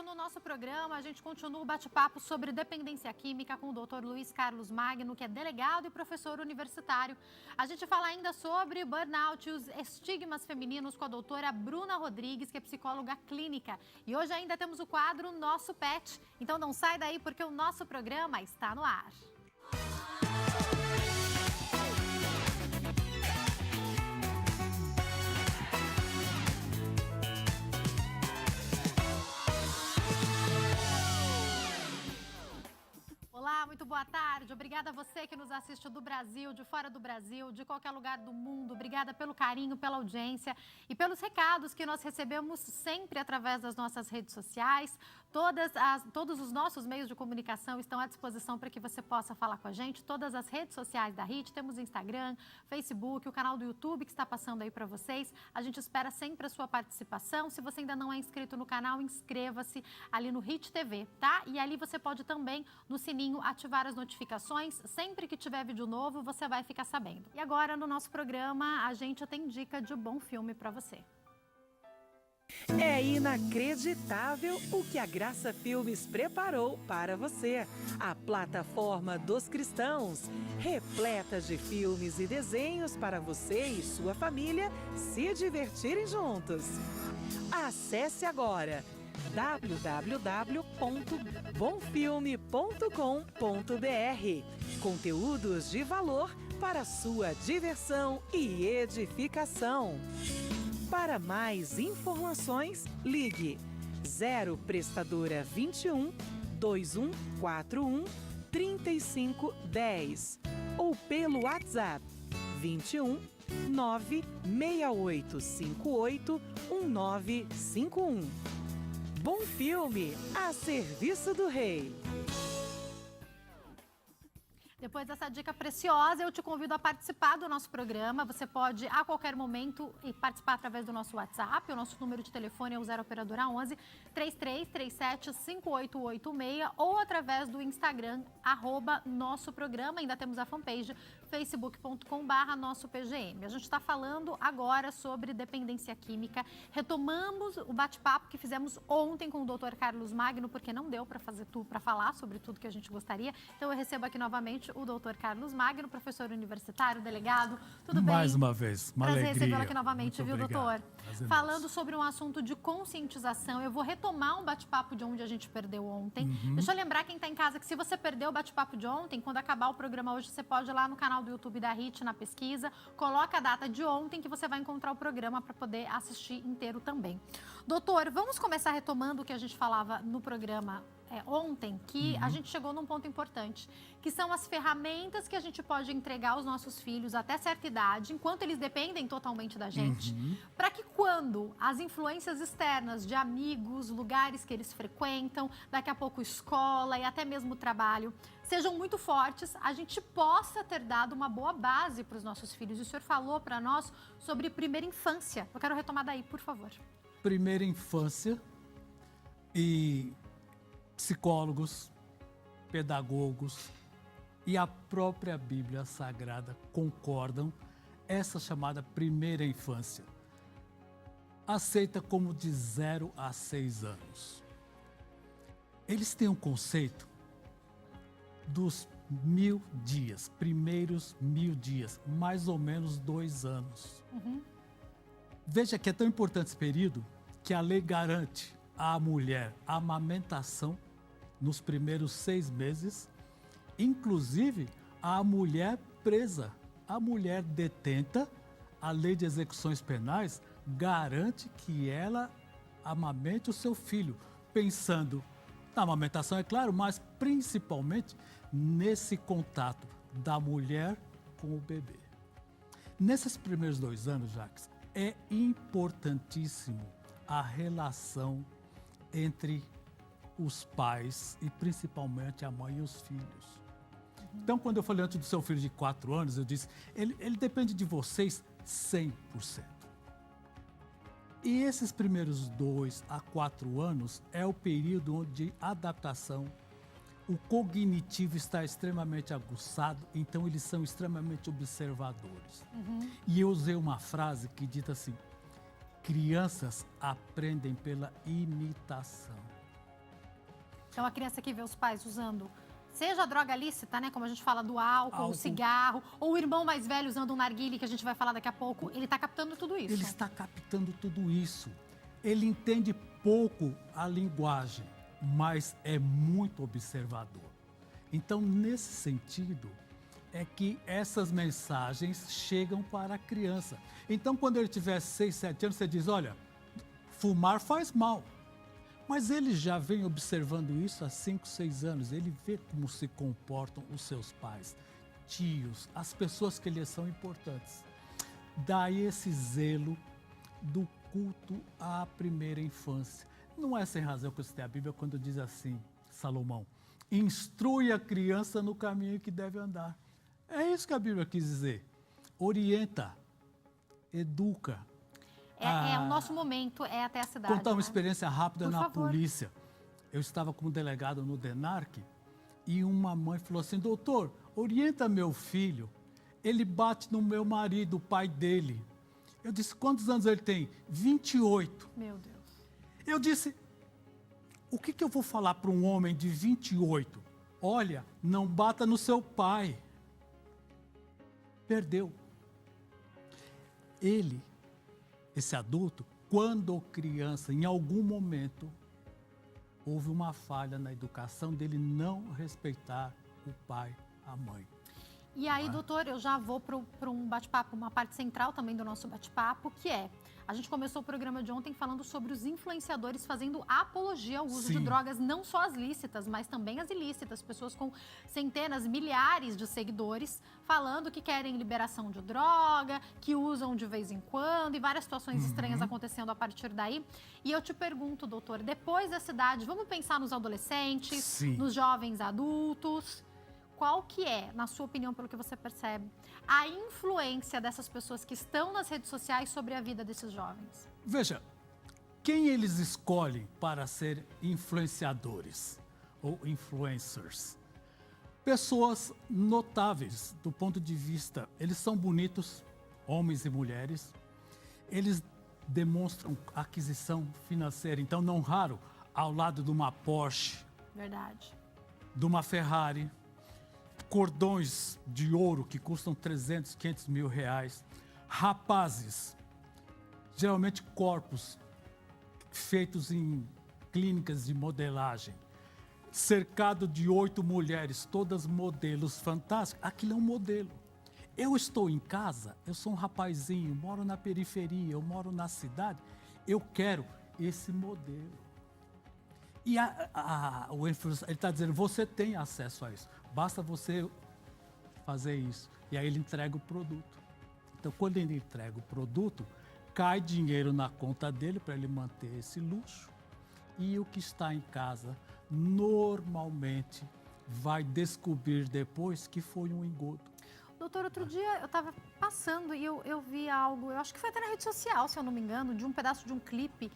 no nosso programa, a gente continua o bate-papo sobre dependência química com o Dr. Luiz Carlos Magno, que é delegado e professor universitário. A gente fala ainda sobre burnout e os estigmas femininos com a doutora Bruna Rodrigues, que é psicóloga clínica. E hoje ainda temos o quadro Nosso Pet. Então não sai daí porque o nosso programa está no ar. Olá, muito boa tarde. Obrigada a você que nos assiste do Brasil, de fora do Brasil, de qualquer lugar do mundo. Obrigada pelo carinho, pela audiência e pelos recados que nós recebemos sempre através das nossas redes sociais. Todos os nossos meios de comunicação estão à disposição para que você possa falar com a gente. Todas as redes sociais da HIT, temos Instagram, Facebook, o canal do YouTube que está passando aí para vocês. A gente espera sempre a sua participação. Se você ainda não é inscrito no canal, inscreva-se ali no HIT TV, tá? E ali você pode também, no sininho, ativar as notificações. Sempre que tiver vídeo novo, você vai ficar sabendo. E agora, no nosso programa, a gente tem dica de bom filme para você. É inacreditável o que a Graça Filmes preparou para você. A plataforma dos cristãos, repleta de filmes e desenhos para você e sua família se divertirem juntos. Acesse agora www.bomfilme.com.br. Conteúdos de valor para sua diversão e edificação. Para mais informações, ligue 0 prestadora 21 2141 3510 ou pelo WhatsApp 21 96858 1951. Bom Filme, a serviço do Rei. Depois dessa dica preciosa, eu te convido a participar do nosso programa. Você pode, a qualquer momento, participar através do nosso WhatsApp. O nosso número de telefone é o 0 Operadora 11 3337 5886 ou através do Instagram, @nosso programa. Ainda temos a fanpage facebook.com/nossopgm. A gente está falando agora sobre dependência química. Retomamos o bate-papo que fizemos ontem com o Dr. Carlos Magno, porque não deu para falar sobre tudo que a gente gostaria. Então eu recebo aqui novamente o doutor Carlos Magno, professor universitário, delegado. Tudo bem? Mais uma vez, uma Prazer alegria. recebê-lo aqui novamente, Muito viu, obrigado. doutor? Prazer Falando nosso. sobre um assunto de conscientização, eu vou retomar um bate-papo de onde a gente perdeu ontem. Deixa eu lembrar quem está em casa que se você perdeu o bate-papo de ontem, quando acabar o programa hoje, você pode ir lá no canal do YouTube da HIT, na pesquisa, coloca a data de ontem que você vai encontrar o programa para poder assistir inteiro também. Doutor, vamos começar retomando o que a gente falava no programa ontem, que a gente chegou num ponto importante, que são as ferramentas que a gente pode entregar aos nossos filhos até certa idade, enquanto eles dependem totalmente da gente, para que quando as influências externas de amigos, lugares que eles frequentam, daqui a pouco escola e até mesmo trabalho, sejam muito fortes, a gente possa ter dado uma boa base para os nossos filhos. E o senhor falou para nós sobre primeira infância. Eu quero retomar daí, por favor. Primeira infância e psicólogos, pedagogos e a própria Bíblia Sagrada concordam essa chamada primeira infância. Aceita como de 0 a 6 anos. Eles têm um conceito dos 1000 dias, primeiros 1000 dias, mais ou menos 2 anos. Veja que é tão importante esse período que a lei garante à mulher a amamentação nos primeiros 6 meses, inclusive a mulher presa, a mulher detenta. A lei de execuções penais garante que ela amamente o seu filho, pensando na amamentação, é claro, mas principalmente nesse contato da mulher com o bebê. Nesses primeiros 2 anos, Jacques, é importantíssimo a relação entre os pais e principalmente a mãe e os filhos. Então, quando eu falei antes do seu filho de 4 anos, eu disse, ele depende de vocês 100%. E esses primeiros 2 a 4 anos é o período onde a adaptação, o cognitivo está extremamente aguçado, então eles são extremamente observadores. E eu usei uma frase que diz assim, crianças aprendem pela imitação. Então, a criança que vê os pais usando, seja a droga lícita, né? Como a gente fala do álcool, o cigarro, ou o irmão mais velho usando um narguilé, que a gente vai falar daqui a pouco, ele está captando tudo isso. Ele está captando tudo isso. Ele entende pouco a linguagem, mas é muito observador. Então, nesse sentido, é que essas mensagens chegam para a criança. Então, quando ele tiver 6, 7 anos, você diz, olha, fumar faz mal. Mas ele já vem observando isso há 5, 6 anos. Ele vê como se comportam os seus pais, tios, as pessoas que lhe são importantes. Daí esse zelo do culto à primeira infância. Não é sem razão que eu citei a Bíblia quando diz assim, Salomão, instrui a criança no caminho que deve andar. É isso que a Bíblia quis dizer. Orienta, educa. O nosso momento, é até a cidade. Contar uma experiência rápida na favor. polícia. Eu estava como delegado no DENARC e uma mãe falou assim, doutor, orienta meu filho, ele bate no meu marido, o pai dele. Eu disse, quantos anos ele tem? 28. Meu Deus. Eu disse, o que eu vou falar para um homem de 28? Olha, não bata no seu pai. Perdeu. Ele, esse adulto, quando criança, em algum momento, houve uma falha na educação dele não respeitar o pai, a mãe. E aí, doutor, eu já vou para um bate-papo, uma parte central também do nosso bate-papo, que é, a gente começou o programa de ontem falando sobre os influenciadores fazendo apologia ao uso de drogas, não só as lícitas, mas também as ilícitas. Pessoas com centenas, milhares de seguidores falando que querem liberação de droga, que usam de vez em quando e várias situações estranhas acontecendo a partir daí. E eu te pergunto, doutor, depois dessa idade, vamos pensar nos adolescentes, nos jovens adultos... Qual que é, na sua opinião, pelo que você percebe, a influência dessas pessoas que estão nas redes sociais sobre a vida desses jovens? Veja, quem eles escolhem para ser influenciadores ou influencers? Pessoas notáveis do ponto de vista, eles são bonitos, homens e mulheres, eles demonstram aquisição financeira, então não raro, ao lado de uma Porsche, Verdade. de uma Ferrari, cordões de ouro que custam 300, 500 mil reais, rapazes, geralmente corpos feitos em clínicas de modelagem, cercado de 8 mulheres, todas modelos fantásticos, aquilo é um modelo. Eu estou em casa, eu sou um rapazinho, moro na periferia, eu moro na cidade, eu quero esse modelo. E o influencer, ele está dizendo, você tem acesso a isso, basta você fazer isso. E aí ele entrega o produto. Então, quando ele entrega o produto, cai dinheiro na conta dele para ele manter esse luxo. E o que está em casa, normalmente, vai descobrir depois que foi um engodo. Doutor, outro dia eu estava passando e eu vi algo, eu acho que foi até na rede social, se eu não me engano, de um pedaço de um clipes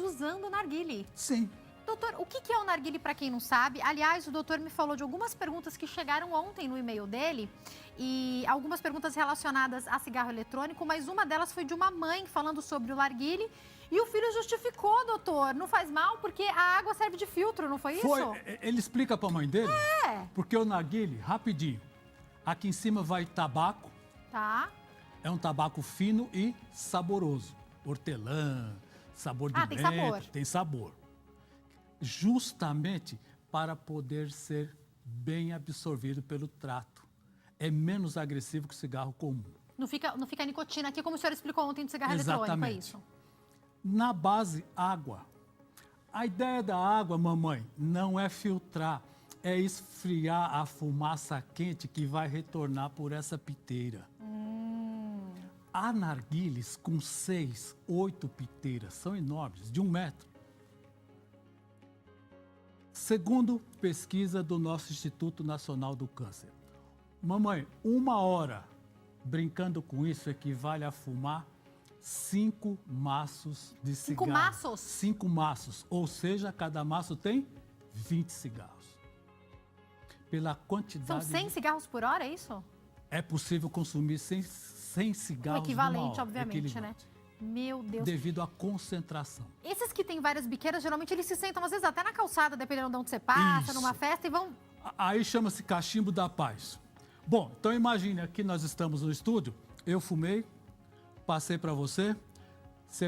usando narguilé. Sim. Doutor, o que é o narguilé para quem não sabe? Aliás, o doutor me falou de algumas perguntas que chegaram ontem no e-mail dele e algumas perguntas relacionadas a cigarro eletrônico, mas uma delas foi de uma mãe falando sobre o narguilé e o filho justificou, doutor, não faz mal porque a água serve de filtro, não foi isso? Ele explica para a mãe dele? É. Porque o narguilé, rapidinho, aqui em cima vai tabaco. Tá. É um tabaco fino e saboroso. Hortelã, sabor de menta. Tem sabor. Tem sabor. Justamente para poder ser bem absorvido pelo trato. É menos agressivo que o cigarro comum. Não fica nicotina aqui, como o senhor explicou ontem do cigarro eletrônico, é isso? Na base, água. A ideia da água, mamãe, não é filtrar, é esfriar a fumaça quente que vai retornar por essa piteira. Há narguilés com 6, 8 piteiras, são enormes, de 1 metro. Segundo pesquisa do nosso Instituto Nacional do Câncer. Mamãe, 1 hora brincando com isso equivale a fumar 5 maços de cigarro. 5 maços? 5 maços, ou seja, cada maço tem 20 cigarros. Pela quantidade... São 100 cigarros por hora, é isso? É possível consumir 100 cigarros O equivalente, numa hora, obviamente, né? Meu Deus. devido à concentração. Esses que têm várias biqueiras, geralmente eles se sentam, às vezes, até na calçada, dependendo de onde você passa, Isso. numa festa, e vão... Aí chama-se cachimbo da paz. Bom, então imagine, aqui nós estamos no estúdio, eu fumei, passei para você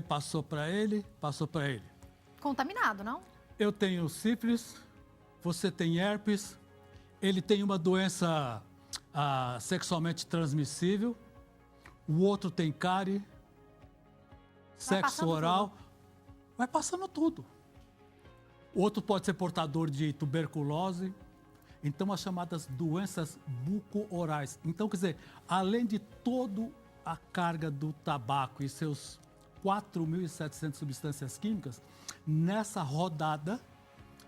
passou para ele, passou para ele. Contaminado, não? Eu tenho sífilis, você tem herpes, ele tem uma doença sexualmente transmissível, o outro tem cárie, sexo oral, vai passando tudo. O outro pode ser portador de tuberculose, então as chamadas doenças buco-orais. Então, quer dizer, além de toda a carga do tabaco e seus 4.700 substâncias químicas, nessa rodada,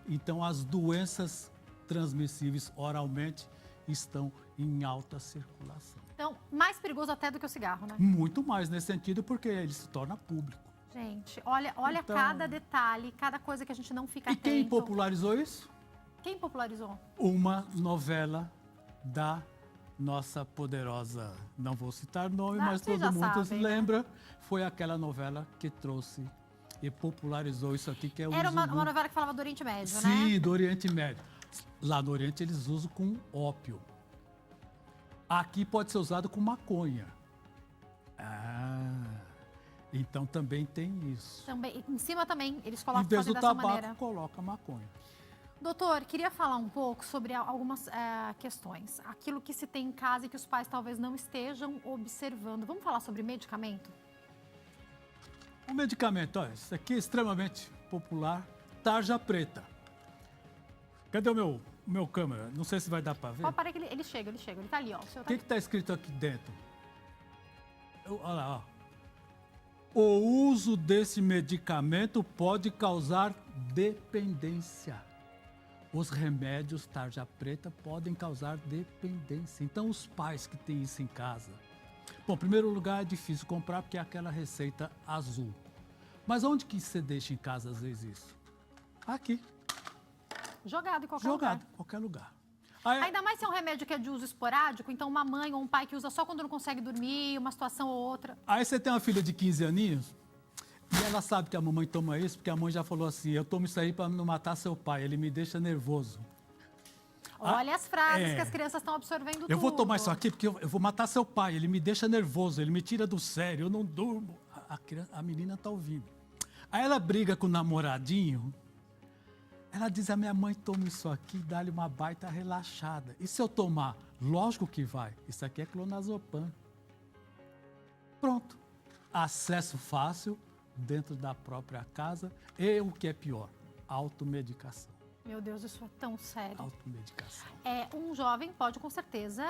então as doenças transmissíveis oralmente estão em alta circulação. Então, mais perigoso até do que o cigarro, né? Muito mais nesse sentido, porque ele se torna público. Gente, olha Então- cada detalhe, cada coisa que a gente não fica E atento. quem popularizou isso? Quem popularizou? Uma novela da nossa poderosa, não vou citar nome, Ah, mas vocês todo já mundo sabem, né? lembra, foi aquela novela que trouxe e popularizou isso aqui, que é o Era uso uma do... novela que falava do Oriente Médio, né? Sim, do Oriente Médio. Lá no Oriente eles usam com ópio. Aqui pode ser usado com maconha. Então também tem isso. Também, em cima também, eles Em colocam vez fazem do dessa tabaco, maneira. coloca maconha. Doutor, queria falar um pouco sobre algumas questões. Aquilo que se tem em casa e que os pais talvez não estejam observando. Vamos falar sobre medicamento? O medicamento, olha, isso aqui é extremamente popular, tarja preta. Cadê o meu câmera? Não sei se vai dar para ver. Pode parar que ele chega, ele tá ali, ó. O senhor O tá que está escrito aqui dentro? Olha lá, ó. O uso desse medicamento pode causar dependência. Os remédios tarja preta podem causar dependência. Então, os pais que têm isso em casa. Bom, em primeiro lugar, é difícil comprar porque é aquela receita azul. Mas onde que você deixa em casa, às vezes, isso? Aqui, jogado em qualquer jogado, lugar. em qualquer lugar. Aí, Ainda mais se é um remédio que é de uso esporádico, então uma mãe ou um pai que usa só quando não consegue dormir, uma situação ou outra. aí você tem uma filha de 15 aninhos e ela sabe que a mamãe toma isso, porque a mãe já falou assim, eu tomo isso aí para não matar seu pai, ele me deixa nervoso. Olha as frases é. que as crianças estão absorvendo tudo. Eu vou tomar isso aqui porque eu vou matar seu pai, ele me deixa nervoso, ele me tira do sério, eu não durmo. A menina tá ouvindo. Aí ela briga com o namoradinho, ela diz, a minha mãe toma isso aqui, dá-lhe uma baita relaxada. E se eu tomar? Lógico que vai. Isso aqui é clonazepam. Pronto. Acesso fácil dentro da própria casa e o que é pior, automedicação. Meu Deus, isso é tão sério. Automedicação. Um jovem pode, com certeza,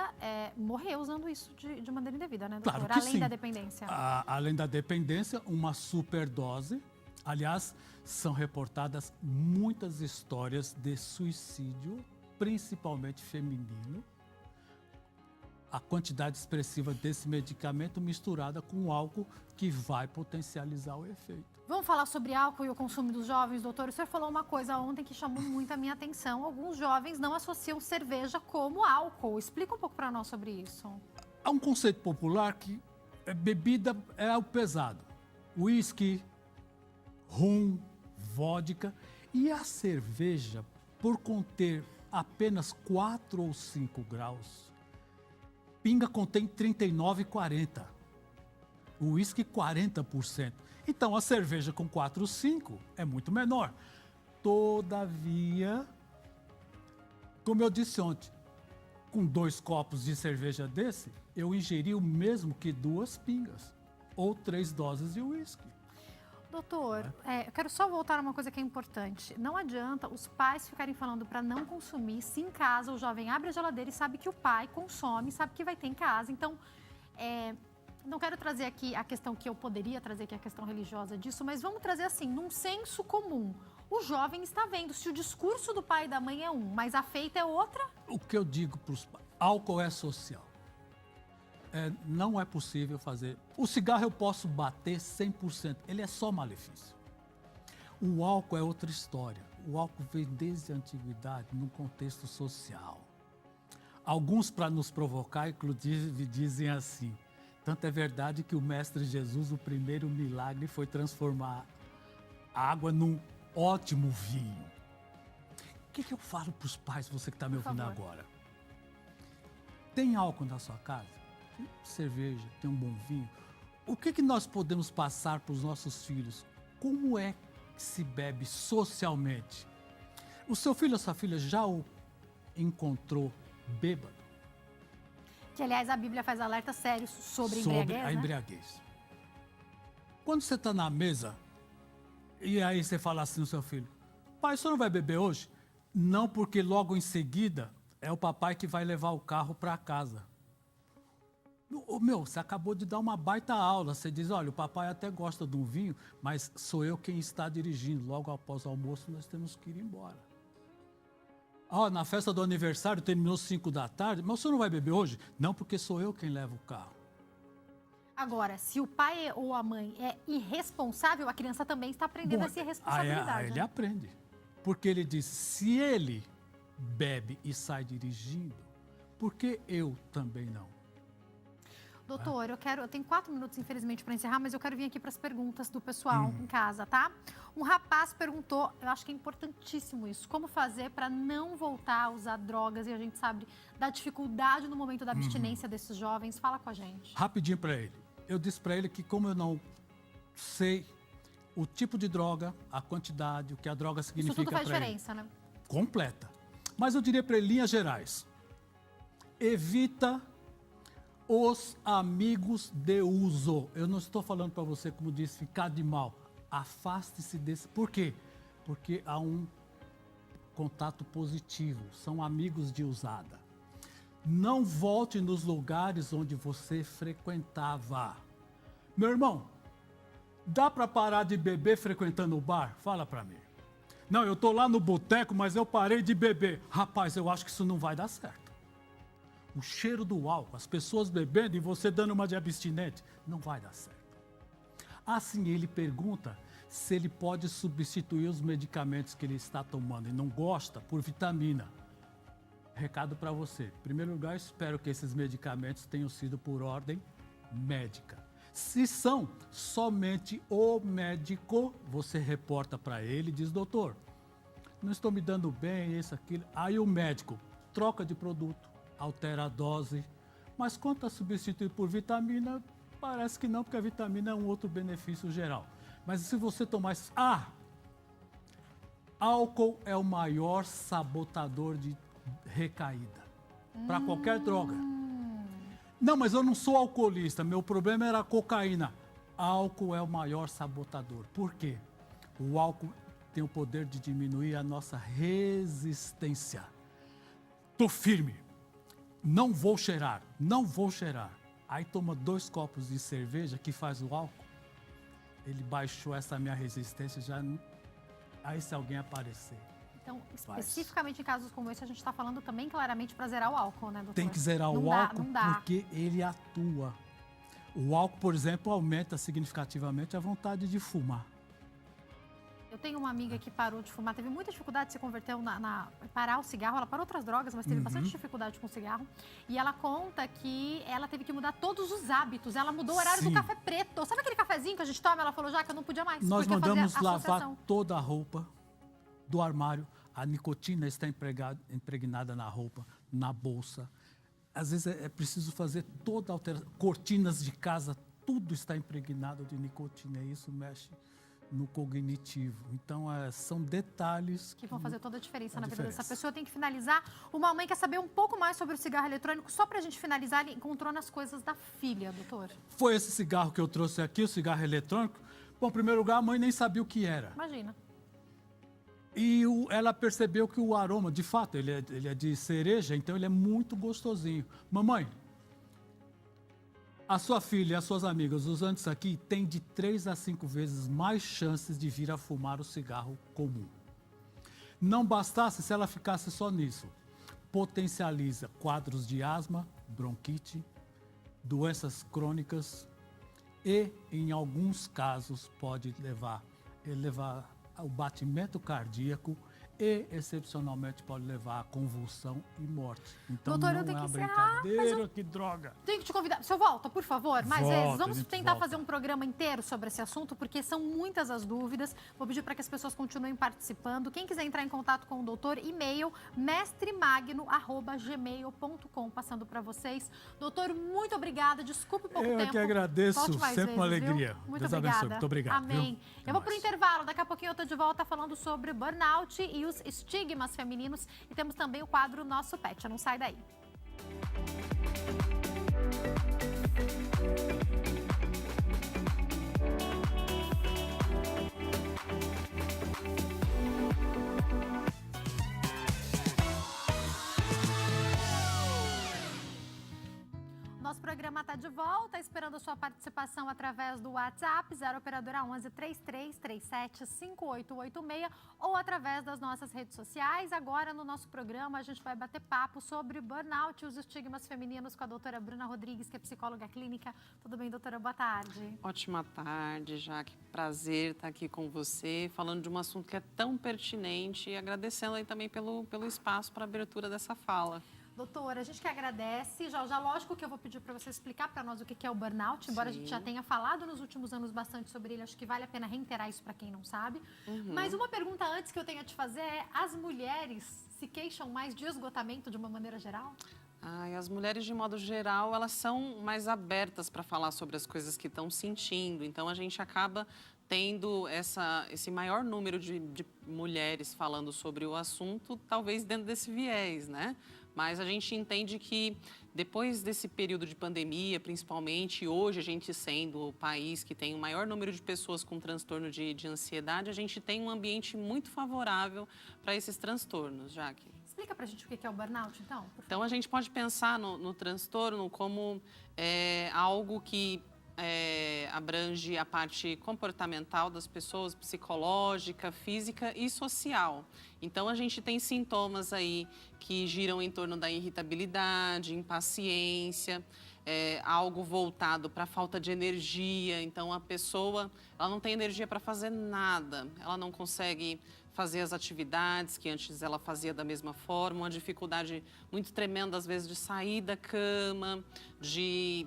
morrer usando isso de maneira indevida, né, doutor? Claro que Além sim. da dependência. Além da dependência, uma superdose. Aliás, são reportadas muitas histórias de suicídio, principalmente feminino. A quantidade expressiva desse medicamento misturada com álcool que vai potencializar o efeito. Vamos falar sobre álcool e o consumo dos jovens, doutor? O senhor falou uma coisa ontem que chamou muito a minha atenção. Alguns jovens não associam cerveja como álcool. Explica um pouco para nós sobre isso. Há um conceito popular que bebida é o pesado. Whisky, rum, vodka. E a cerveja, por conter apenas 4 ou 5 graus, pinga contém 39 e 40. O uísque 40%. Então a cerveja com 4 ou 5 é muito menor. Todavia, como eu disse ontem, com 2 copos de cerveja desse, eu ingeri o mesmo que 2 pingas ou 3 doses de uísque. Doutor, eu quero só voltar a uma coisa que é importante. Não adianta os pais ficarem falando para não consumir. Se em casa o jovem abre a geladeira e sabe que o pai consome, sabe que vai ter em casa. Então, não quero trazer aqui a questão que eu poderia trazer, que é a questão religiosa disso, mas vamos trazer assim, num senso comum. O jovem está vendo se o discurso do pai e da mãe é um, mas a feita é outra. O que eu digo para os pais, álcool é social. Não é possível fazer. O cigarro eu posso bater 100%, ele é só malefício. O álcool é outra história. O álcool vem desde a antiguidade, num contexto social. Alguns, para nos provocar, inclusive, dizem assim, Tanto é verdade que o Mestre Jesus, o primeiro milagre foi transformar a água num ótimo vinho. O que eu falo para os pais, você que está me ouvindo agora? Tem álcool na sua casa? Tem cerveja, tem um bom vinho? O que nós podemos passar para os nossos filhos? Como é que se bebe socialmente? O seu filho ou sua filha já o encontrou bêbado? Que, aliás, a Bíblia faz alertas sérios sobre a embriaguez. Quando você está na mesa e aí você fala assim no seu filho, pai, o senhor não vai beber hoje? Não, porque logo em seguida é o papai que vai levar o carro para casa. Você acabou de dar uma baita aula. Você diz, olha, o papai até gosta de um vinho, mas sou eu quem está dirigindo. Logo após o almoço, nós temos que ir embora. Na festa do aniversário terminou 5 da tarde, mas o senhor não vai beber hoje? Não, porque sou eu quem leva o carro. Agora, se o pai ou a mãe é irresponsável, a criança também está aprendendo essa irresponsabilidade. Ele aprende. Porque ele diz, se ele bebe e sai dirigindo, por que eu também não? Doutor, eu tenho 4 minutos, infelizmente, para encerrar, mas eu quero vir aqui para as perguntas do pessoal em casa, tá? Um rapaz perguntou, eu acho que é importantíssimo isso, como fazer para não voltar a usar drogas, e a gente sabe da dificuldade no momento da abstinência desses jovens. Fala com a gente. Rapidinho para ele. Eu disse para ele que como eu não sei o tipo de droga, a quantidade, o que a droga significa para ele. Isso tudo faz diferença, né? Completa. Mas eu diria para ele, linhas gerais. Evita os amigos de uso. Eu não estou falando para você, como disse, ficar de mal. Afaste-se desse. Por quê? Porque há um contato positivo. São amigos de usada. Não volte nos lugares onde você frequentava. Meu irmão, dá para parar de beber frequentando o bar? Fala para mim. Não, eu estou lá no boteco, mas eu parei de beber. Rapaz, eu acho que isso não vai dar certo. O cheiro do álcool, as pessoas bebendo e você dando uma de abstinente, não vai dar certo. Assim, ele pergunta se ele pode substituir os medicamentos que ele está tomando e não gosta por vitamina. Recado para você. Em primeiro lugar, espero que esses medicamentos tenham sido por ordem médica. Se são somente o médico, você reporta para ele e diz, doutor, não estou me dando bem, isso, aquilo. Aí o médico troca de produto, altera a dose, mas quanto a substituir por vitamina, parece que não, porque a vitamina é um outro benefício geral. Mas se você tomar isso... álcool é o maior sabotador de recaída para qualquer droga. Não, mas eu não sou alcoolista, meu problema era a cocaína. Álcool é o maior sabotador. Por quê? O álcool tem o poder de diminuir a nossa resistência. Tô firme. Não vou cheirar, não vou cheirar. Aí toma 2 copos de cerveja que faz o álcool. Ele baixou essa minha resistência, já não... Aí se alguém aparecer. Então, especificamente em casos como esse, a gente está falando também claramente para zerar o álcool, né, doutor? Tem que zerar o álcool porque ele atua. O álcool, por exemplo, aumenta significativamente a vontade de fumar. Eu tenho uma amiga que parou de fumar, teve muita dificuldade de se converter parar o cigarro. Ela parou outras drogas, mas teve bastante dificuldade com o cigarro. E ela conta que ela teve que mudar todos os hábitos. Ela mudou o horário do café preto. Sabe aquele cafezinho que a gente toma? Ela falou já que eu não podia mais. Nós mandamos lavar toda a roupa do armário. A nicotina está impregnada na roupa, na bolsa. Às vezes é preciso fazer toda a alteração. Cortinas de casa, tudo está impregnado de nicotina. E isso mexe no cognitivo. Então, são detalhes que vão fazer toda a diferença na vida dessa pessoa. Tem que finalizar. Uma mãe quer saber um pouco mais sobre o cigarro eletrônico. Só para a gente finalizar, ele encontrou nas coisas da filha, doutor. Foi esse cigarro que eu trouxe aqui, o cigarro eletrônico. Bom, em primeiro lugar, a mãe nem sabia o que era. Imagina. E ela percebeu que o aroma, de fato, ele é de cereja, então ele é muito gostosinho. Mamãe, a sua filha e as suas amigas usando isso aqui têm de 3 a 5 vezes mais chances de vir a fumar o cigarro comum. Não bastasse se ela ficasse só nisso. Potencializa quadros de asma, bronquite, doenças crônicas e, em alguns casos, pode levar ao batimento cardíaco e, excepcionalmente, pode levar a convulsão e morte. Então, Doutor, eu não tenho é uma que encerrar, brincadeira, que droga. Tenho que te convidar. O senhor volta, por favor, mais Volta, vezes. a Vamos gente tentar volta. fazer um programa inteiro sobre esse assunto, porque são muitas as dúvidas. Vou pedir para que as pessoas continuem participando. Quem quiser entrar em contato com o doutor, e-mail mestremagno@gmail.com, passando para vocês. Doutor, muito obrigada. Desculpe o pouco tempo. Eu que agradeço, Volte mais sempre uma vezes, viu? alegria. Muito Deus obrigada. abençoe. Muito obrigado. Amém. Viu? Eu vou para o mais. intervalo. Daqui a pouquinho eu estou de volta falando sobre burnout e os estigmas femininos. E temos também o quadro Nosso Pet. Não sai daí. Nosso programa está de volta, esperando a sua participação através do WhatsApp, 0 operadora 11 3337 5886 ou através das nossas redes sociais. Agora, no nosso programa, a gente vai bater papo sobre burnout e os estigmas femininos com a doutora Bruna Rodrigues, que é psicóloga clínica. Tudo bem, doutora? Boa tarde. Ótima tarde, Jaque. Prazer estar aqui com você, falando de um assunto que é tão pertinente e agradecendo aí também pelo espaço para a abertura dessa fala. Doutora, a gente que agradece. Já lógico que eu vou pedir para você explicar para nós o que é o burnout, embora Sim. a gente já tenha falado nos últimos anos bastante sobre ele, acho que vale a pena reiterar isso para quem não sabe. Mas uma pergunta antes que eu tenho a te fazer é: as mulheres se queixam mais de esgotamento de uma maneira geral? As mulheres, de modo geral, elas são mais abertas para falar sobre as coisas que estão sentindo. Então, a gente acaba tendo esse maior número de mulheres falando sobre o assunto, talvez dentro desse viés, né? Mas a gente entende que depois desse período de pandemia, principalmente, hoje a gente sendo o país que tem o maior número de pessoas com transtorno de ansiedade, a gente tem um ambiente muito favorável para esses transtornos, Jaque. Explica pra gente o que é o burnout, então. Então, a gente pode pensar no transtorno como algo que abrange a parte comportamental das pessoas, psicológica, física e social. Então, a gente tem sintomas aí que giram em torno da irritabilidade, impaciência, algo voltado para a falta de energia. Então, a pessoa ela não tem energia para fazer nada, ela não consegue fazer as atividades que antes ela fazia da mesma forma, uma dificuldade muito tremenda, às vezes, de sair da cama, de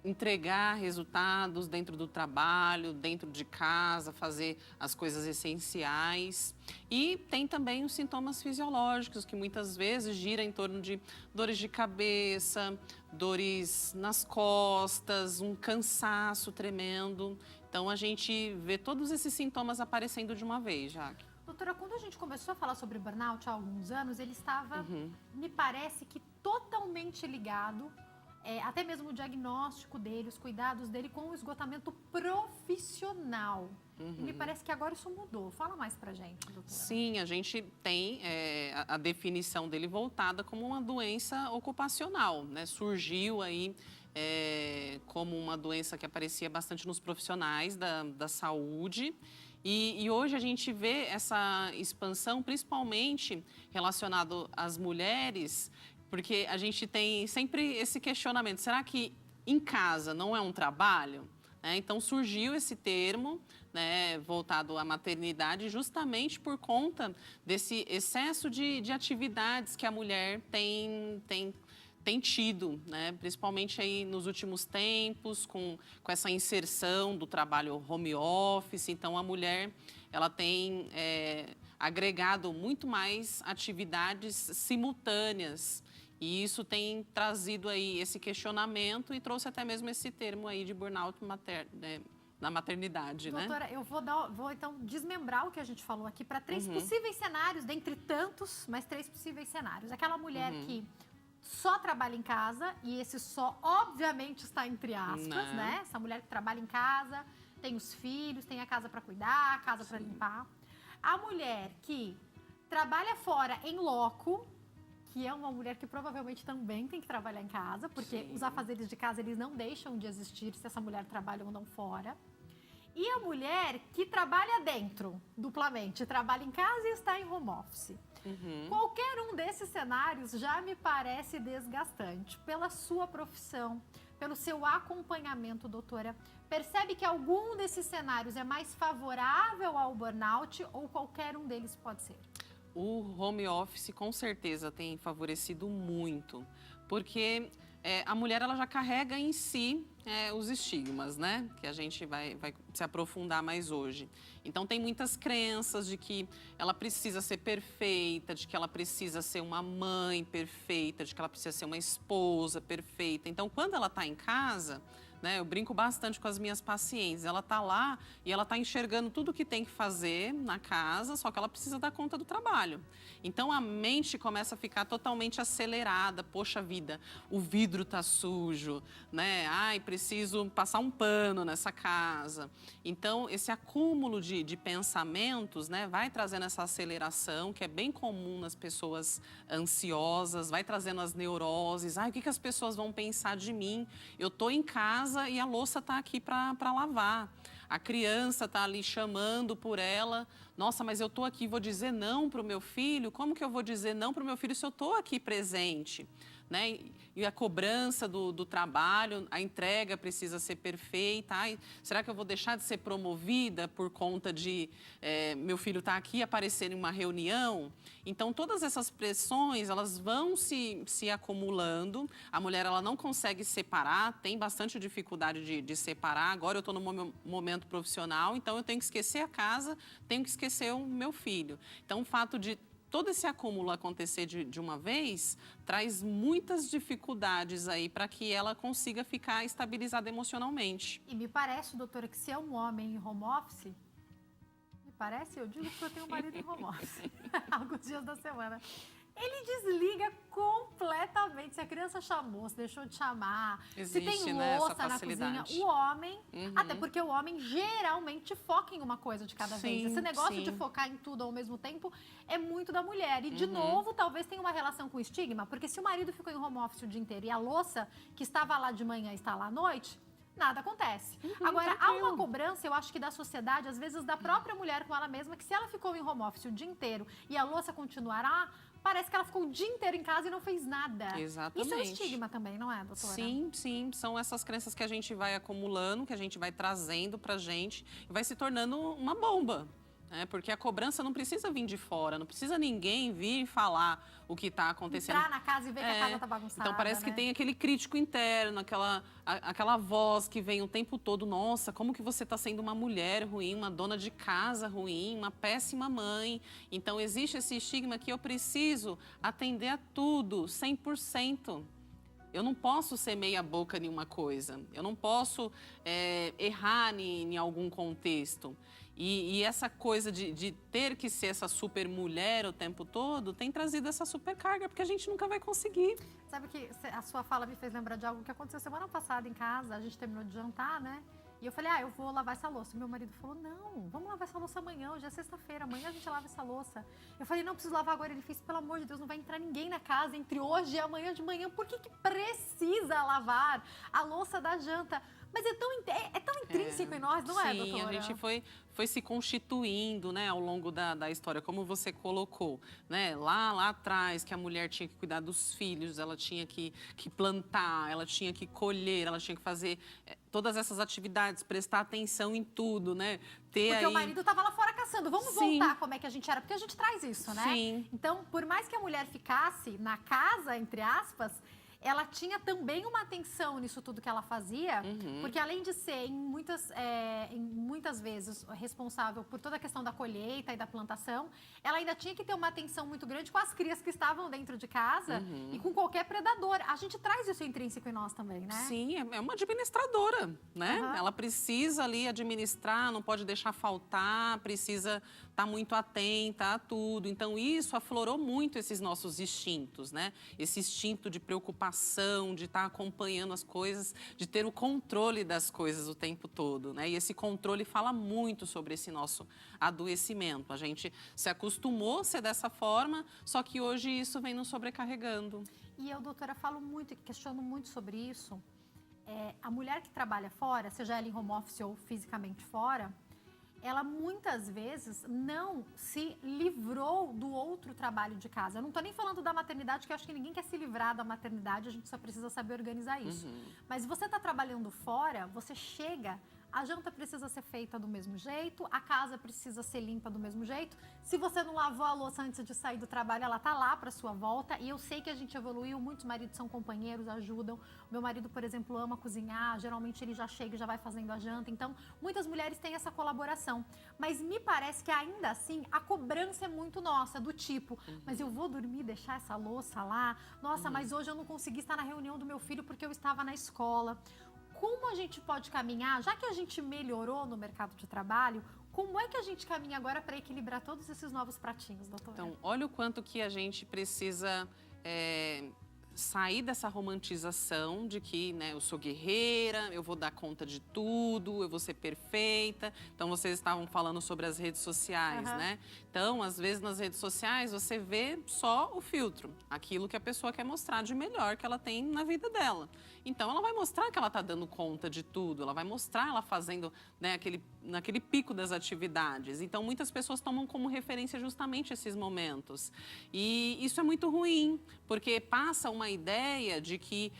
entregar resultados dentro do trabalho, dentro de casa, fazer as coisas essenciais. E tem também os sintomas fisiológicos, que muitas vezes giram em torno de dores de cabeça, dores nas costas, um cansaço tremendo. Então, a gente vê todos esses sintomas aparecendo de uma vez, Jaque. Doutora, quando a gente começou a falar sobre burnout há alguns anos, ele estava, me parece que totalmente ligado, até mesmo o diagnóstico dele, os cuidados dele com o esgotamento profissional. E me parece que agora isso mudou. Fala mais pra gente, doutora. Sim, a gente tem a definição dele voltada como uma doença ocupacional, né? Surgiu aí como uma doença que aparecia bastante nos profissionais da saúde. E hoje a gente vê essa expansão, principalmente relacionado às mulheres, porque a gente tem sempre esse questionamento: será que em casa não é um trabalho? Então, surgiu esse termo, né, voltado à maternidade, justamente por conta desse excesso de atividades que a mulher tem tido, né? Principalmente aí nos últimos tempos, com essa inserção do trabalho home office. Então, a mulher ela tem agregado muito mais atividades simultâneas. E isso tem trazido aí esse questionamento e trouxe até mesmo esse termo aí de burnout na maternidade, Doutora, né? eu vou então desmembrar o que a gente falou aqui para 3 possíveis cenários, dentre tantos, mas 3 possíveis cenários. Aquela mulher que só trabalha em casa, e esse só, obviamente, está entre aspas, né? Essa mulher que trabalha em casa, tem os filhos, tem a casa para cuidar, a casa para limpar. A mulher que trabalha fora em loco, que é uma mulher que provavelmente também tem que trabalhar em casa, porque os afazeres de casa, eles não deixam de existir se essa mulher trabalha ou não fora. E a mulher que trabalha dentro, duplamente, trabalha em casa e está em home office. Qualquer um desses cenários já me parece desgastante. Pela sua profissão, pelo seu acompanhamento, doutora, percebe que algum desses cenários é mais favorável ao burnout ou qualquer um deles pode ser? O home office com certeza tem favorecido muito, porque a mulher ela já carrega em si os estigmas, né? Que a gente vai se aprofundar mais hoje. Então tem muitas crenças de que ela precisa ser perfeita, de que ela precisa ser uma mãe perfeita, de que ela precisa ser uma esposa perfeita. Então quando ela está em casa, né, eu brinco bastante com as minhas pacientes. Ela está lá e ela está enxergando tudo o que tem que fazer na casa, só que ela precisa dar conta do trabalho. Então a mente começa a ficar totalmente acelerada. Poxa vida, o vidro está sujo, né? Ai, preciso passar um pano nessa casa. Então esse acúmulo de pensamentos, né, vai trazendo essa aceleração que é bem comum nas pessoas ansiosas, vai trazendo as neuroses. Ai, o que as pessoas vão pensar de mim? Eu estou em casa e a louça está aqui para lavar. A criança está ali chamando por ela. Nossa, mas eu estou aqui, vou dizer não para o meu filho? Como que eu vou dizer não para o meu filho se eu estou aqui presente? Né? E a cobrança do trabalho, a entrega precisa ser perfeita. Ai, será que eu vou deixar de ser promovida por conta de meu filho estar aqui aparecer em uma reunião? Então, todas essas pressões, elas vão se acumulando. A mulher, ela não consegue separar, tem bastante dificuldade de separar. Agora eu estou no meu momento profissional, então eu tenho que esquecer a casa, tenho que esquecer o meu filho. Então, o fato de todo esse acúmulo acontecer de uma vez traz muitas dificuldades aí para que ela consiga ficar estabilizada emocionalmente. E me parece, doutora, que se é um homem em home office, me parece, eu digo que eu tenho um marido em home office, alguns dias da semana, ele desliga completamente. Se a criança chamou, se deixou de chamar, Existe, se tem né, louça essa na cozinha, facilidade. o homem, até porque o homem geralmente foca em uma coisa de cada vez. Esse negócio de focar em tudo ao mesmo tempo é muito da mulher. E, de novo, talvez tenha uma relação com o estigma, porque se o marido ficou em home office o dia inteiro e a louça que estava lá de manhã está lá à noite, nada acontece. Agora, há uma cobrança, eu acho que da sociedade, às vezes da própria mulher com ela mesma, que se ela ficou em home office o dia inteiro e a louça continuará, parece que ela ficou o dia inteiro em casa e não fez nada. Exatamente. Isso é um estigma também, não é, doutora? Sim, sim. São essas crenças que a gente vai acumulando, que a gente vai trazendo pra gente e vai se tornando uma bomba. Porque a cobrança não precisa vir de fora, não precisa ninguém vir falar o que está acontecendo. Entrar na casa e ver que a casa está bagunçada. Então parece que tem aquele crítico interno, aquela voz que vem o tempo todo. Nossa, como que você está sendo uma mulher ruim, uma dona de casa ruim, uma péssima mãe. Então existe esse estigma que eu preciso atender a tudo, 100%. Eu não posso ser meia boca em uma coisa. Eu não posso errar em algum contexto. E essa coisa de ter que ser essa super mulher o tempo todo tem trazido essa supercarga, porque a gente nunca vai conseguir. Sabe que a sua fala me fez lembrar de algo que aconteceu semana passada em casa. A gente terminou de jantar, né? E eu falei, eu vou lavar essa louça. E meu marido falou, não, vamos lavar essa louça amanhã, hoje é sexta-feira, amanhã a gente lava essa louça. Eu falei, não, preciso lavar agora. Ele fez, pelo amor de Deus, não vai entrar ninguém na casa entre hoje e amanhã de manhã. Por que precisa lavar a louça da janta? Mas é tão intrínseco em nós, não é, doutora? Sim, a gente foi se constituindo, né, ao longo da história, como você colocou, né? Lá atrás, que a mulher tinha que cuidar dos filhos, ela tinha que plantar, ela tinha que colher, ela tinha que fazer todas essas atividades, prestar atenção em tudo, né? Porque o marido estava lá fora caçando. Vamos voltar como é que a gente era, porque a gente traz isso, né? Sim. Então, por mais que a mulher ficasse na casa, entre aspas, ela tinha também uma atenção nisso tudo que ela fazia, porque além de ser, em muitas vezes, responsável por toda a questão da colheita e da plantação, ela ainda tinha que ter uma atenção muito grande com as crias que estavam dentro de casa e com qualquer predador. A gente traz isso intrínseco em nós também, né? Sim, é uma administradora, né? Ela precisa ali administrar, não pode deixar faltar, precisa estar muito atenta a tudo. Então, isso aflorou muito esses nossos instintos, né? Esse instinto de preocupação, de estar acompanhando as coisas, de ter o controle das coisas o tempo todo, né? E esse controle fala muito sobre esse nosso adoecimento. A gente se acostumou a ser dessa forma, só que hoje isso vem nos sobrecarregando. E eu, doutora, falo muito, questiono muito sobre isso. A mulher que trabalha fora, seja ela em home office ou fisicamente fora, ela muitas vezes não se livrou do outro trabalho de casa. Eu não estou nem falando da maternidade, que eu acho que ninguém quer se livrar da maternidade, a gente só precisa saber organizar isso. Mas você está trabalhando fora, você chega A janta precisa ser feita do mesmo jeito, a casa precisa ser limpa do mesmo jeito. Se você não lavou a louça antes de sair do trabalho, ela tá lá para sua volta. E eu sei que a gente evoluiu, muitos maridos são companheiros, ajudam. O meu marido, por exemplo, ama cozinhar, geralmente ele já chega e já vai fazendo a janta. Então, muitas mulheres têm essa colaboração. Mas me parece que ainda assim, a cobrança é muito nossa, do tipo, mas eu vou dormir e deixar essa louça lá? Nossa, mas hoje eu não consegui estar na reunião do meu filho porque eu estava na escola. Como a gente pode caminhar, já que a gente melhorou no mercado de trabalho, como é que a gente caminha agora para equilibrar todos esses novos pratinhos, doutora? Então, olha o quanto que a gente precisa sair dessa romantização de que, né, eu sou guerreira, eu vou dar conta de tudo, eu vou ser perfeita. Então, vocês estavam falando sobre as redes sociais, né? Então, às vezes, nas redes sociais, você vê só o filtro, aquilo que a pessoa quer mostrar de melhor que ela tem na vida dela. Então, ela vai mostrar que ela está dando conta de tudo, ela vai mostrar ela fazendo, né, naquele pico das atividades. Então, muitas pessoas tomam como referência justamente esses momentos. E isso é muito ruim, porque passa uma ideia de que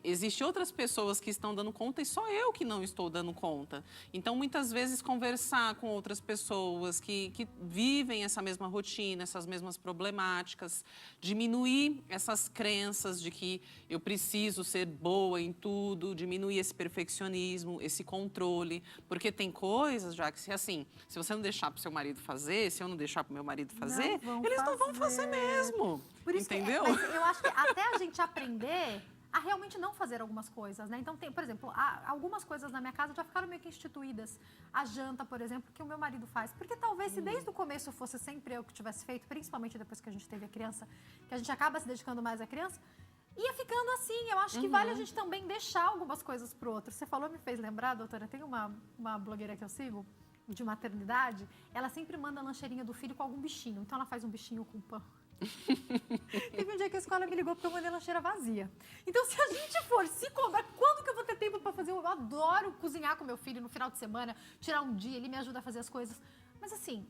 existem outras pessoas que estão dando conta e só eu que não estou dando conta. Então, muitas vezes, conversar com outras pessoas que vivem essa mesma rotina, essas mesmas problemáticas, diminuir essas crenças de que eu preciso ser boa em tudo, diminuir esse perfeccionismo, esse controle, porque tem coisas, já que assim, se você não deixar para o seu marido fazer, se eu não deixar para o meu marido fazer, eles não vão fazer mesmo. Por isso entendeu? Mas eu acho que até a gente aprender a realmente não fazer algumas coisas, né? Então, tem, por exemplo, algumas coisas na minha casa já ficaram meio que instituídas. A janta, por exemplo, que o meu marido faz. Porque talvez se desde o começo fosse sempre eu que tivesse feito, principalmente depois que a gente teve a criança, que a gente acaba se dedicando mais à criança, ia ficando assim. Eu acho que vale a gente também deixar algumas coisas pro outro. Você falou, me fez lembrar, doutora, tem uma blogueira que eu sigo, de maternidade, ela sempre manda a lancheirinha do filho com algum bichinho. Então, ela faz um bichinho com pão. Teve um dia que a escola me ligou porque eu mandei a lancheira vazia. Então, se a gente for se cobrar, quando que eu vou ter tempo para fazer? Eu adoro cozinhar com meu filho no final de semana, tirar um dia, ele me ajuda a fazer as coisas. Mas assim,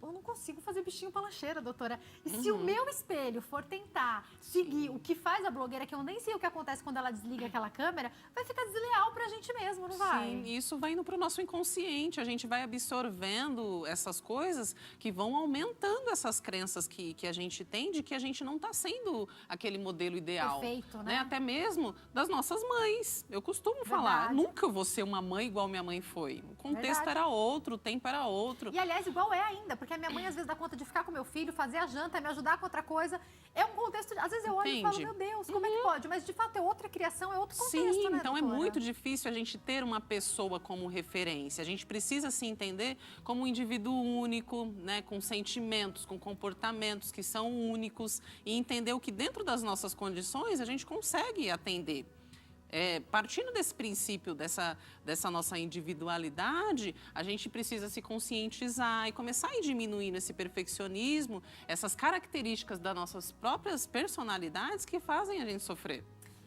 eu não consigo fazer bichinho para lancheira, doutora. E se o meu espelho for tentar seguir o que faz a blogueira, que eu nem sei o que acontece quando ela desliga aquela câmera, vai ficar desleal pra gente mesmo, não vai? Sim, isso vai indo pro nosso inconsciente, a gente vai absorvendo essas coisas que vão aumentando essas crenças que a gente tem de que a gente não está sendo aquele modelo ideal. Perfeito, né? Até mesmo das nossas mães. Eu costumo falar, nunca vou ser uma mãe igual minha mãe foi. O contexto era outro, o tempo era outro. E, aliás, igual é ainda, porque a minha mãe às vezes dá conta de ficar com meu filho, fazer a janta, me ajudar com outra coisa. É um contexto, às vezes eu olho e falo, meu Deus, como é que pode? Mas, de fato, é outra criação, é outro contexto, Sim, né, então doutora? é muito difícil a gente ter uma pessoa como referência. A gente precisa se entender como um indivíduo único, né, com sentimentos, com comportamentos que são únicos e entender o que dentro das nossas condições a gente consegue atender. Partindo desse princípio, dessa nossa individualidade, a gente precisa se conscientizar e começar a ir diminuindo esse perfeccionismo, essas características das nossas próprias personalidades que fazem a gente sofrer.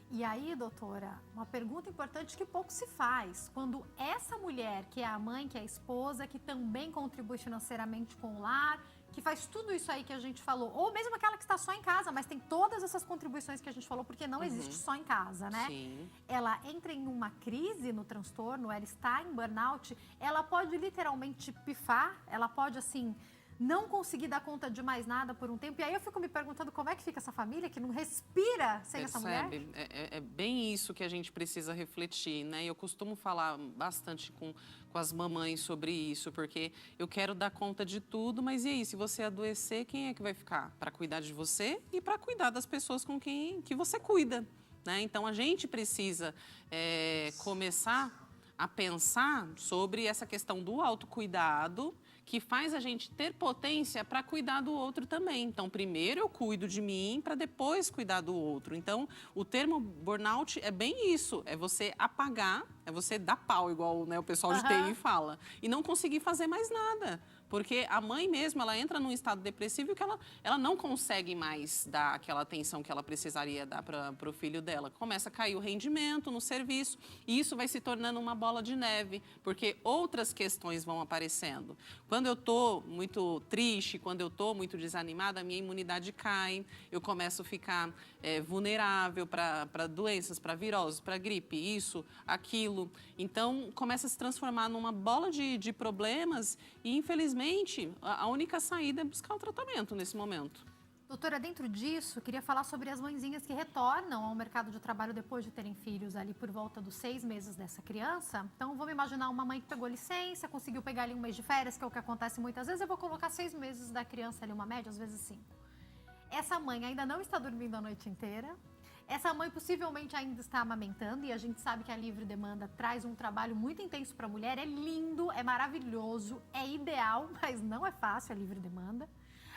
E aí, doutora, uma pergunta importante que pouco se faz. Quando essa mulher, que é a mãe, que é a esposa, que também contribui financeiramente com o lar, que faz tudo isso aí que a gente falou, ou mesmo aquela que está só em casa, mas tem todas essas contribuições que a gente falou, porque não existe só em casa, né? Sim. Ela entra em uma crise no transtorno, ela está em burnout, ela pode literalmente pifar, ela pode, assim, não conseguir dar conta de mais nada por um tempo. E aí eu fico me perguntando como é que fica essa família que não respira sem essa mulher? É bem isso que a gente precisa refletir, né? Eu costumo falar bastante com as mamães sobre isso, porque eu quero dar conta de tudo, mas e aí, se você adoecer, quem é que vai ficar? Para cuidar de você e para cuidar das pessoas com quem que você cuida, né? Então, a gente precisa começar a pensar sobre essa questão do autocuidado, que faz a gente ter potência para cuidar do outro também. Então, primeiro eu cuido de mim para depois cuidar do outro. Então, o termo burnout é bem isso, é você apagar, é você dar pau, igual, né, o pessoal de TI fala, e não conseguir fazer mais nada. Porque a mãe mesmo, ela entra num estado depressivo que ela não consegue mais dar aquela atenção que ela precisaria dar para o filho dela. Começa a cair o rendimento no serviço e isso vai se tornando uma bola de neve, porque outras questões vão aparecendo. Quando eu estou muito triste, quando eu estou muito desanimada, a minha imunidade cai, eu começo a ficar vulnerável para doenças, para viroses, para gripe, isso, aquilo. Então, começa a se transformar numa bola de problemas e, infelizmente, a única saída é buscar o tratamento nesse momento. Doutora, dentro disso, queria falar sobre as mãezinhas que retornam ao mercado de trabalho depois de terem filhos ali por volta dos 6 meses dessa criança. Então, vamos imaginar uma mãe que pegou licença, conseguiu pegar ali um mês de férias, que é o que acontece muitas vezes. Eu vou colocar 6 meses da criança ali, uma média, às vezes 5. Essa mãe ainda não está dormindo a noite inteira. Essa mãe possivelmente ainda está amamentando e a gente sabe que a livre demanda traz um trabalho muito intenso para a mulher. É lindo, é maravilhoso, é ideal, mas não é fácil a livre demanda.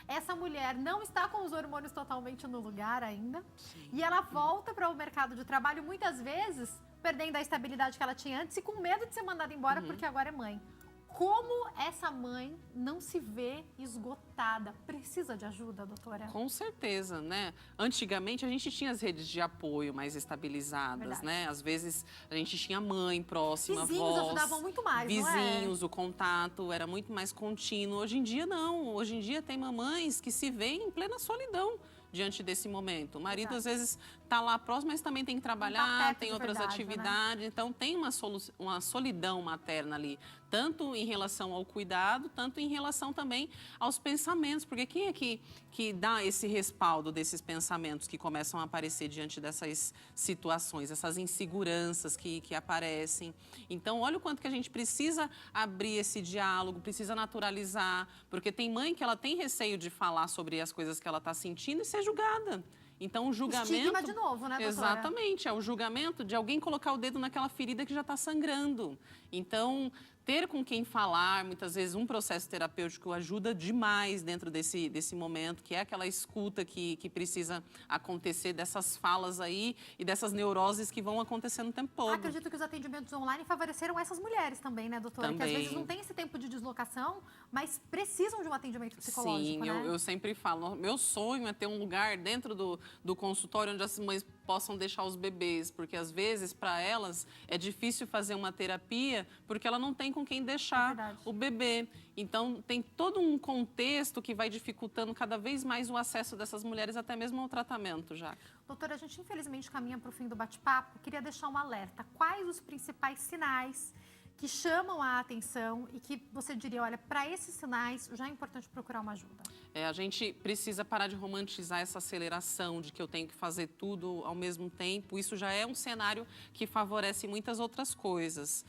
Essa mulher não está com os hormônios totalmente no lugar ainda. Sim. E ela volta para o mercado de trabalho muitas vezes perdendo a estabilidade que ela tinha antes e com medo de ser mandada embora porque agora é mãe. Como essa mãe não se vê esgotada? Precisa de ajuda, doutora? Com certeza, né? Antigamente a gente tinha as redes de apoio mais estabilizadas, Verdade. né? Às vezes a gente tinha mãe próxima, vizinhos avós, ajudavam muito mais, vizinhos, não é? o contato era muito mais contínuo. Hoje em dia não. Hoje em dia tem mamães que se veem em plena solidão diante desse momento. O marido às vezes está lá próximo, mas também tem que trabalhar, tem outras atividades. Né? Então tem uma solidão materna ali, tanto em relação ao cuidado, tanto em relação também aos pensamentos. Porque quem é que dá esse respaldo desses pensamentos que começam a aparecer diante dessas situações, essas inseguranças que aparecem? Então, olha o quanto que a gente precisa abrir esse diálogo, precisa naturalizar, porque tem mãe que ela tem receio de falar sobre as coisas que ela está sentindo e ser julgada. Então, o julgamento... Estigma de novo, né, doutora? Exatamente, é o julgamento de alguém colocar o dedo naquela ferida que já está sangrando. Então, ter com quem falar, muitas vezes um processo terapêutico ajuda demais dentro desse momento, que é aquela escuta que precisa acontecer dessas falas aí e dessas neuroses que vão acontecendo o tempo todo. Acredito que os atendimentos online favoreceram essas mulheres também, né, doutora? Também. Que às vezes não tem esse tempo de deslocação, mas precisam de um atendimento psicológico, Sim, né? eu sempre falo, meu sonho é ter um lugar dentro do consultório onde as mães possam deixar os bebês, porque às vezes para elas é difícil fazer uma terapia porque ela não tem com quem deixar o bebê. Então tem todo um contexto que vai dificultando cada vez mais o acesso dessas mulheres até mesmo ao tratamento, já. Doutora, a gente infelizmente caminha para o fim do bate-papo. Queria deixar um alerta. Quais os principais sinais que chamam a atenção e que você diria, olha, para esses sinais já é importante procurar uma ajuda? A gente precisa parar de romantizar essa aceleração de que eu tenho que fazer tudo ao mesmo tempo. Isso já é um cenário que favorece muitas outras coisas,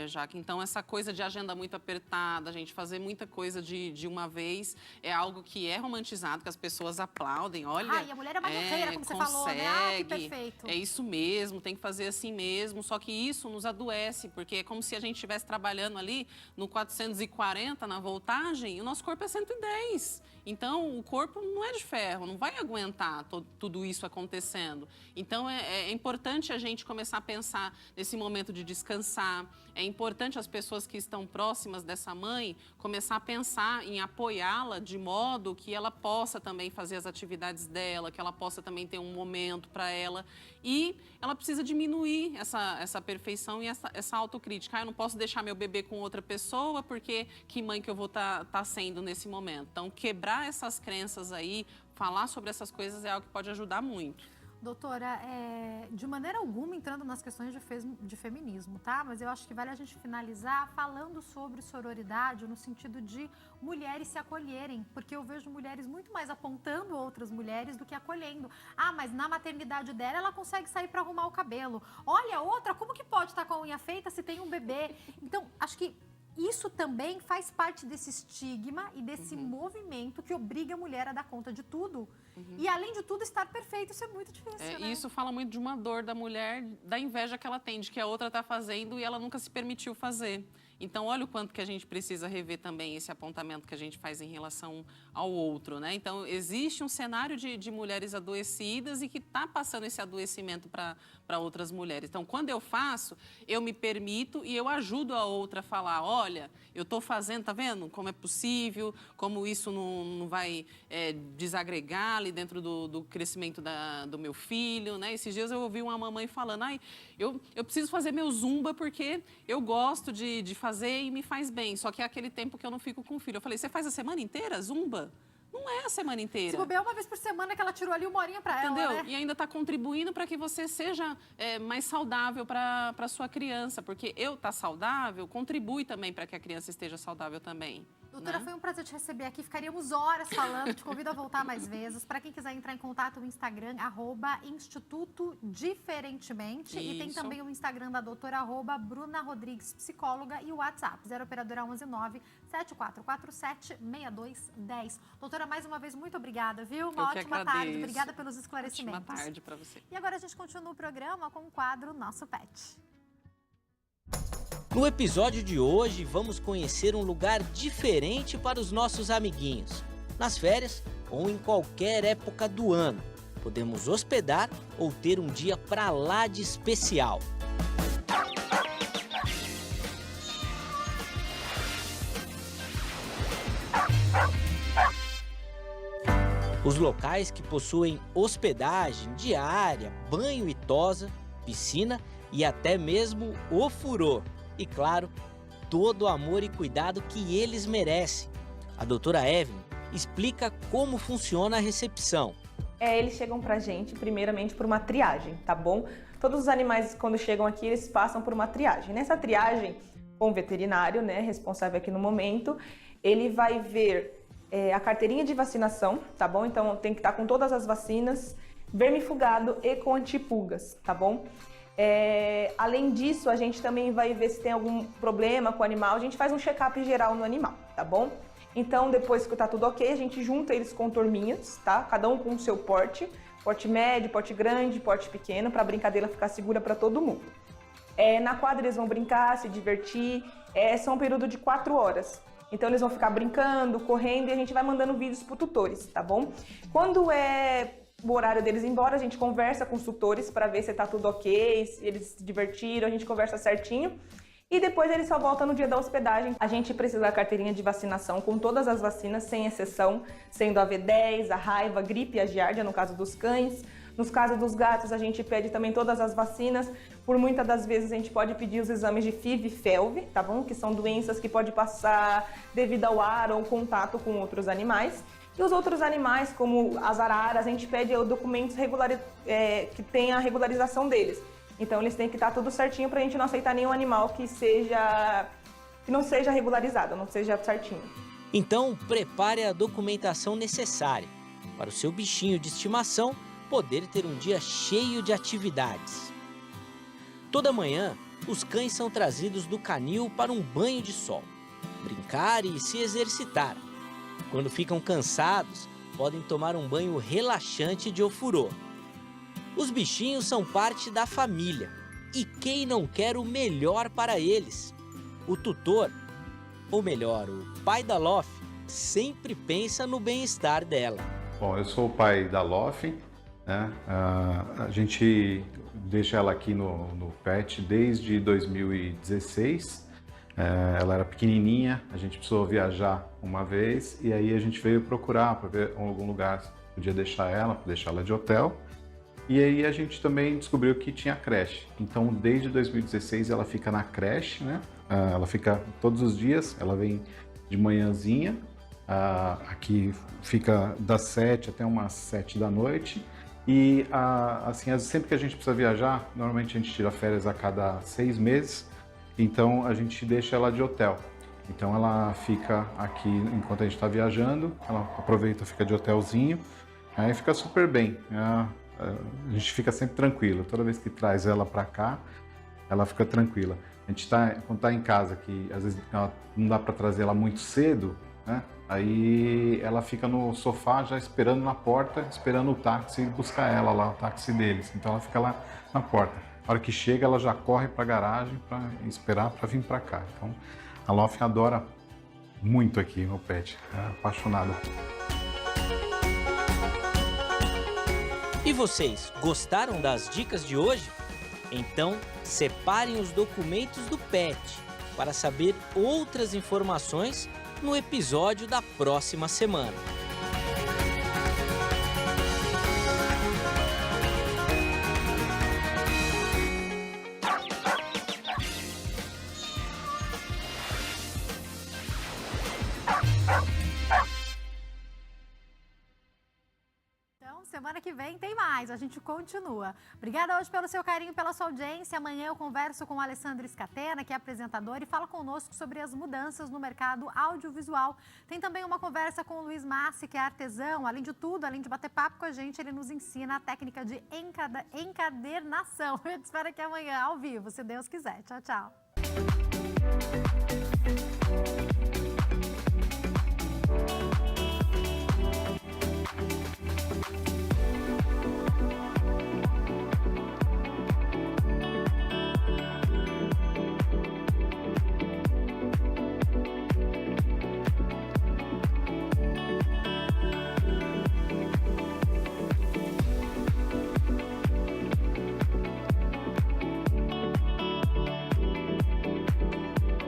já que então essa coisa de agenda muito apertada, a gente fazer muita coisa de uma vez, é algo que é romantizado, que as pessoas aplaudem. Olha, ai, a mulher é uma guerreira, como você falou, né? Ah, que perfeito. É isso mesmo, tem que fazer assim mesmo. Só que isso nos adoece, porque é como se a gente estivesse trabalhando ali no 440 na voltagem e o nosso corpo é 110. Então, o corpo não é de ferro, não vai aguentar tudo isso acontecendo. Então, é importante a gente começar a pensar nesse momento de descansar. É importante as pessoas que estão próximas dessa mãe começar a pensar em apoiá-la de modo que ela possa também fazer as atividades dela, que ela possa também ter um momento para ela. E ela precisa diminuir essa perfeição e essa autocrítica. Eu não posso deixar meu bebê com outra pessoa porque que mãe que eu vou tá sendo nesse momento. Então, quebrar essas crenças aí, falar sobre essas coisas é algo que pode ajudar muito. Doutora, de maneira alguma entrando nas questões de feminismo, tá? Mas eu acho que vale a gente finalizar falando sobre sororidade no sentido de mulheres se acolherem, porque eu vejo mulheres muito mais apontando outras mulheres do que acolhendo. Ah, mas na maternidade dela, ela consegue sair para arrumar o cabelo. Olha, outra, como que pode estar com a unha feita se tem um bebê? Então, acho que isso também faz parte desse estigma e desse movimento que obriga a mulher a dar conta de tudo. E, além de tudo, estar perfeito. Isso é muito difícil, né? Isso fala muito de uma dor da mulher, da inveja que ela tem, de que a outra está fazendo e ela nunca se permitiu fazer. Então, olha o quanto que a gente precisa rever também esse apontamento que a gente faz em relação ao outro, né? Então, existe um cenário de mulheres adoecidas e que está passando esse adoecimento para outras mulheres. Então, quando eu faço, eu me permito e eu ajudo a outra a falar, olha, eu estou fazendo, tá vendo como é possível, como isso não vai desagregar ali dentro do crescimento do meu filho, né? Esses dias eu ouvi uma mamãe falando, eu preciso fazer meu zumba porque eu gosto de fazer e me faz bem, só que é aquele tempo que eu não fico com o filho. Eu falei, você faz a semana inteira zumba? Não é a semana inteira. Se bobear uma vez por semana que ela tirou ali 1 horinha para ela, entendeu? né? E ainda está contribuindo para que você seja mais saudável para a sua criança, porque eu estar saudável contribui também para que a criança esteja saudável também. Doutora, foi um prazer te receber aqui. Ficaríamos horas falando. Te convido a voltar mais vezes. Para quem quiser entrar em contato, o Instagram, @Instituto Diferentemente. E tem também o Instagram da doutora, @Bruna Rodrigues, psicóloga, e o WhatsApp, 0 operadora 119 7447 6210. Doutora, mais uma vez, muito obrigada, viu? Uma ótima tarde. Obrigada pelos esclarecimentos. Ótima tarde para você. E agora a gente continua o programa com o quadro Nosso Pet. No episódio de hoje, vamos conhecer um lugar diferente para os nossos amiguinhos. Nas férias ou em qualquer época do ano, podemos hospedar ou ter um dia pra lá de especial. Os locais que possuem hospedagem, diária, banho e tosa, piscina e até mesmo ofurô. E claro, todo o amor e cuidado que eles merecem. A doutora Evelyn explica como funciona a recepção. Eles chegam pra gente primeiramente por uma triagem, tá bom? Todos os animais, quando chegam aqui, eles passam por uma triagem. Nessa triagem, com o veterinário, né, responsável aqui no momento, ele vai ver a carteirinha de vacinação, tá bom? Então tem que estar com todas as vacinas, vermifugado e com antipulgas, tá bom? Além disso, a gente também vai ver se tem algum problema com o animal, a gente faz um check-up geral no animal, tá bom? Então, depois que tá tudo ok, a gente junta eles com turminhas, tá? Cada um com o seu porte médio, porte grande, porte pequeno, para a brincadeira ficar segura para todo mundo. Na quadra eles vão brincar, se divertir, são um período de 4 horas. Então eles vão ficar brincando, correndo e a gente vai mandando vídeos para tutores, tá bom? Quando o horário deles ir embora, a gente conversa com os tutores para ver se tá tudo ok, se eles se divertiram, a gente conversa certinho. E depois eles só voltam no dia da hospedagem. A gente precisa da carteirinha de vacinação com todas as vacinas, sem exceção, sendo a V10, a raiva, a gripe e a giardia, no caso dos cães. Nos casos dos gatos, a gente pede também todas as vacinas. Por muitas das vezes, a gente pode pedir os exames de FIV e FeLV, tá bom? Que são doenças que pode passar devido ao ar ou contato com outros animais. E os outros animais, como as araras, a gente pede documentos que tenham a regularização deles. Então, eles têm que estar tudo certinho para a gente não aceitar nenhum animal que não seja regularizado, não seja certinho. Então, prepare a documentação necessária para o seu bichinho de estimação poder ter um dia cheio de atividades. Toda manhã, os cães são trazidos do canil para um banho de sol, brincar e se exercitar. Quando ficam cansados, podem tomar um banho relaxante de ofurô. Os bichinhos são parte da família e quem não quer o melhor para eles? O tutor, ou melhor, o pai da Lofi, sempre pensa no bem-estar dela. Bom, eu sou o pai da Lofi, né? A gente deixa ela aqui no PET desde 2016. Ela era pequenininha, a gente precisou viajar uma vez e aí a gente veio procurar para ver algum lugar que podia deixar ela de hotel. E aí a gente também descobriu que tinha creche. Então, desde 2016 ela fica na creche, né? Ela fica todos os dias, ela vem de manhãzinha, aqui fica das 7 até umas 7 da noite. E assim, sempre que a gente precisa viajar, normalmente a gente tira férias a cada 6 meses, então a gente deixa ela de hotel. Então ela fica aqui enquanto a gente está viajando, ela aproveita, fica de hotelzinho, aí fica super bem. A gente fica sempre tranquilo, toda vez que traz ela para cá, ela fica tranquila. A gente quando tá em casa, que às vezes não dá para trazer ela muito cedo, né? Aí ela fica no sofá já esperando na porta, esperando o táxi buscar ela lá, o táxi deles. Então ela fica lá na porta. A hora que chega, ela já corre para a garagem para esperar para vir para cá. Então A Lofen adora muito aqui no pet, é apaixonada. E vocês, gostaram das dicas de hoje? Então, separem os documentos do pet para saber outras informações no episódio da próxima semana. Semana que vem tem mais, a gente continua. Obrigada hoje pelo seu carinho, pela sua audiência. Amanhã eu converso com o Alessandro Scatena, que é apresentador, e fala conosco sobre as mudanças no mercado audiovisual. Tem também uma conversa com o Luiz Massi, que é artesão. Além de tudo, além de bater papo com a gente, ele nos ensina a técnica de encadernação. Eu te espero aqui amanhã, ao vivo, se Deus quiser. Tchau, tchau.